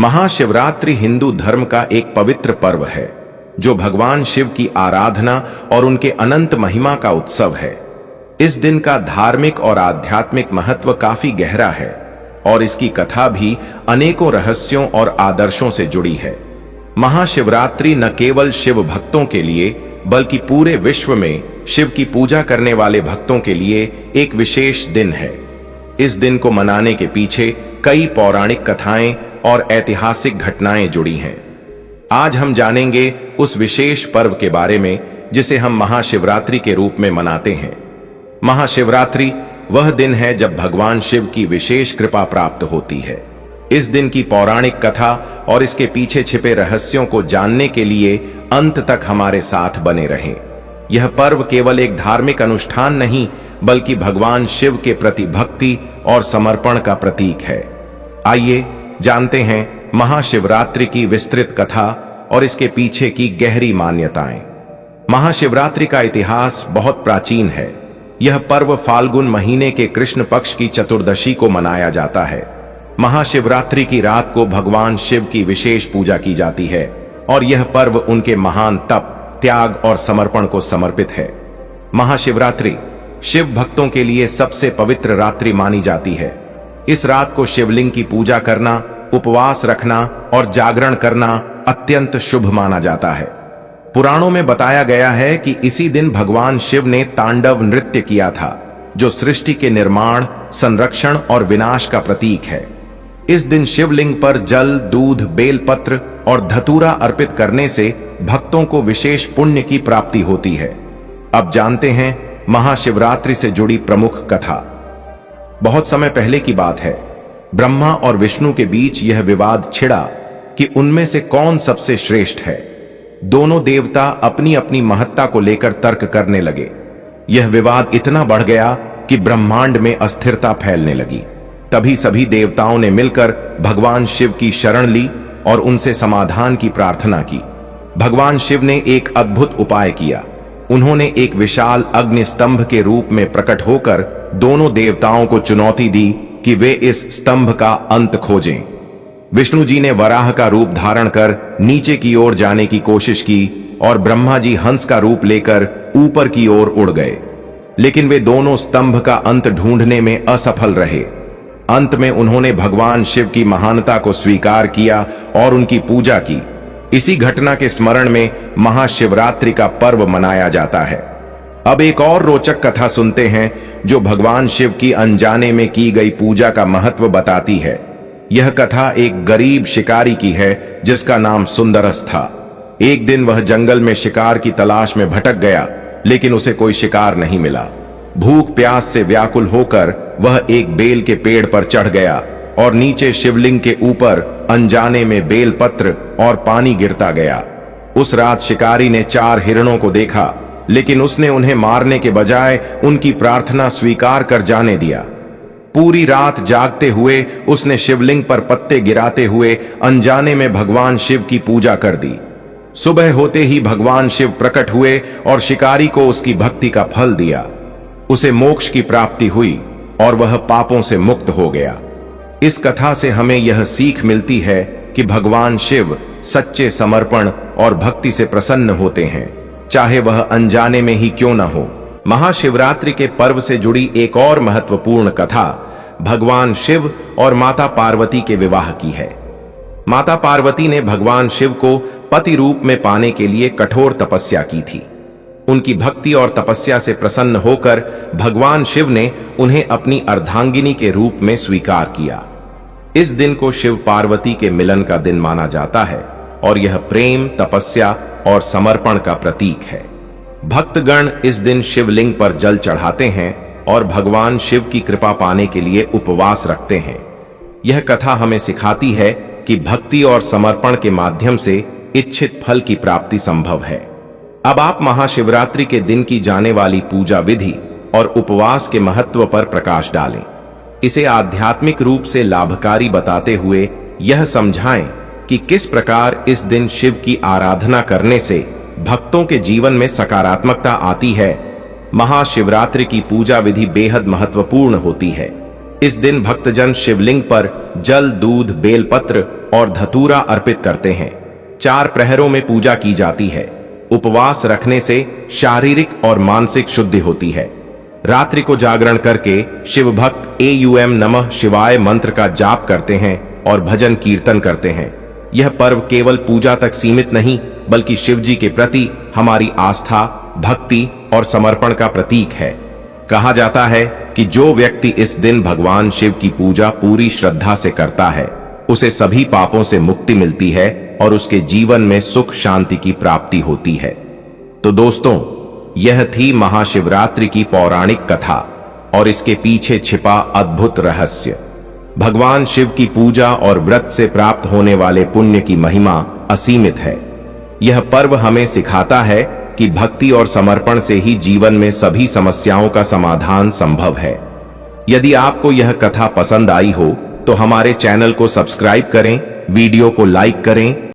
महाशिवरात्रि हिंदू धर्म का एक पवित्र पर्व है जो भगवान शिव की आराधना और उनके अनंत महिमा का उत्सव है। इस दिन का धार्मिक और आध्यात्मिक महत्व काफी गहरा है और इसकी कथा भी अनेकों रहस्यों और आदर्शों से जुड़ी है। महाशिवरात्रि न केवल शिव भक्तों के लिए बल्कि पूरे विश्व में शिव की पूजा करने वाले भक्तों के लिए एक विशेष दिन है। इस दिन को मनाने के पीछे कई पौराणिक कथाएं और ऐतिहासिक घटनाएं जुड़ी हैं। आज हम जानेंगे उस विशेष पर्व के बारे में जिसे हम महाशिवरात्रि के रूप में मनाते हैं। महाशिवरात्रि वह दिन है जब भगवान शिव की विशेष कृपा प्राप्त होती है। इस दिन की पौराणिक कथा और इसके पीछे छिपे रहस्यों को जानने के लिए अंत तक हमारे साथ बने रहें। यह पर्व केवल एक धार्मिक अनुष्ठान नहीं बल्कि भगवान शिव के प्रति भक्ति और समर्पण का प्रतीक है। आइए जानते हैं महाशिवरात्रि की विस्तृत कथा और इसके पीछे की गहरी मान्यताएं। महाशिवरात्रि का इतिहास बहुत प्राचीन है। यह पर्व फाल्गुन महीने के कृष्ण पक्ष की चतुर्दशी को मनाया जाता है। महाशिवरात्रि की रात को भगवान शिव की विशेष पूजा की जाती है और यह पर्व उनके महान तप, त्याग और समर्पण को समर्पित है। महाशिवरात्रि शिव भक्तों के लिए सबसे पवित्र रात्रि मानी जाती है। इस रात को शिवलिंग की पूजा करना, उपवास रखना और जागरण करना अत्यंत शुभ माना जाता है। पुराणों में बताया गया है कि इसी दिन भगवान शिव ने तांडव नृत्य किया था, जो सृष्टि के निर्माण, संरक्षण और विनाश का प्रतीक है। इस दिन शिवलिंग पर जल, दूध, बेलपत्र और धतूरा अर्पित करने से भक्तों को विशेष पुण्य की प्राप्ति होती है। अब जानते हैं महाशिवरात्रि से जुड़ी प्रमुख कथा। बहुत समय पहले की बात है। ब्रह्मा और विष्णु के बीच यह विवाद छिड़ा कि उनमें से कौन सबसे श्रेष्ठ है। दोनों देवता अपनी अपनी महत्ता को लेकर तर्क करने लगे। यह विवाद इतना बढ़ गया कि ब्रह्मांड में अस्थिरता फैलने लगी। तभी सभी देवताओं ने मिलकर भगवान शिव की शरण ली और उनसे समाधान की प्रार्थना की। भगवान शिव ने एक अद्भुत उपाय किया। उन्होंने एक विशाल अग्नि स्तंभ के रूप में प्रकट होकर दोनों देवताओं को चुनौती दी कि वे इस स्तंभ का अंत खोजें। विष्णु जी ने वराह का रूप धारण कर नीचे की ओर जाने की कोशिश की और ब्रह्मा जी हंस का रूप लेकर ऊपर की ओर उड़ गए, लेकिन वे दोनों स्तंभ का अंत ढूंढने में असफल रहे। अंत में उन्होंने भगवान शिव की महानता को स्वीकार किया और उनकी पूजा की। इसी घटना के स्मरण में महाशिवरात्रि का पर्व मनाया जाता है। अब एक और रोचक कथा सुनते हैं जो भगवान शिव की अनजाने में की गई पूजा का महत्व बताती है। यह कथा एक गरीब शिकारी की है जिसका नाम सुंदरस था। एक दिन वह जंगल में शिकार की तलाश में भटक गया, लेकिन उसे कोई शिकार नहीं मिला। भूख प्यास से व्याकुल होकर वह एक बेल के पेड़ पर चढ़ गया और नीचे शिवलिंग के ऊपर अनजाने में बेल पत्र और पानी गिरता गया। उस रात शिकारी ने 4 हिरणों को देखा, लेकिन उसने उन्हें मारने के बजाय उनकी प्रार्थना स्वीकार कर जाने दिया। पूरी रात जागते हुए उसने शिवलिंग पर पत्ते गिराते हुए अनजाने में भगवान शिव की पूजा कर दी। सुबह होते ही भगवान शिव प्रकट हुए और शिकारी को उसकी भक्ति का फल दिया। उसे मोक्ष की प्राप्ति हुई और वह पापों से मुक्त हो गया। इस कथा से हमें यह सीख मिलती है कि भगवान शिव सच्चे समर्पण और भक्ति से प्रसन्न होते हैं, चाहे वह अनजाने में ही क्यों न हो। महाशिवरात्रि के पर्व से जुड़ी एक और महत्वपूर्ण कथा भगवान शिव और माता पार्वती के विवाह की है। माता पार्वती ने भगवान शिव को पति रूप में पाने के लिए कठोर तपस्या की थी। उनकी भक्ति और तपस्या से प्रसन्न होकर भगवान शिव ने उन्हें अपनी अर्धांगिनी के रूप में स्वीकार किया। इस दिन को शिव पार्वती के मिलन का दिन माना जाता है और यह प्रेम, तपस्या और समर्पण का प्रतीक है। भक्तगण इस दिन शिवलिंग पर जल चढ़ाते हैं और भगवान शिव की कृपा पाने के लिए उपवास रखते हैं। यह कथा हमें सिखाती है कि भक्ति और समर्पण के माध्यम से इच्छित फल की प्राप्ति संभव है। अब आप महाशिवरात्रि के दिन की जाने वाली पूजा विधि और उपवास के महत्व पर प्रकाश डालें। इसे आध्यात्मिक रूप से लाभकारी बताते हुए यह समझाएं कि किस प्रकार इस दिन शिव की आराधना करने से भक्तों के जीवन में सकारात्मकता आती है। महाशिवरात्रि की पूजा विधि बेहद महत्वपूर्ण होती है। इस दिन भक्तजन शिवलिंग पर जल, दूध, बेलपत्र और धतूरा अर्पित करते हैं। 4 प्रहरों में पूजा की जाती है। उपवास रखने से शारीरिक और मानसिक शुद्धि होती है। रात्रि को जागरण करके शिव भक्त एयूएम नमः शिवाय मंत्र का जाप करते हैं और भजन कीर्तन करते हैं। यह पर्व केवल पूजा तक सीमित नहीं, बल्कि शिव जी के प्रति हमारी आस्था, भक्ति और समर्पण का प्रतीक है। कहा जाता है कि जो व्यक्ति इस दिन भगवान शिव की पूजा पूरी श्रद्धा से करता है, उसे सभी पापों से मुक्ति मिलती है और उसके जीवन में सुख शांति की प्राप्ति होती है। तो दोस्तों, यह थी महाशिवरात्रि की पौराणिक कथा और इसके पीछे छिपा अद्भुत रहस्य। भगवान शिव की पूजा और व्रत से प्राप्त होने वाले पुण्य की महिमा असीमित है। यह पर्व हमें सिखाता है कि भक्ति और समर्पण से ही जीवन में सभी समस्याओं का समाधान संभव है। यदि आपको यह कथा पसंद आई हो तो हमारे चैनल को सब्सक्राइब करें, वीडियो को लाइक करें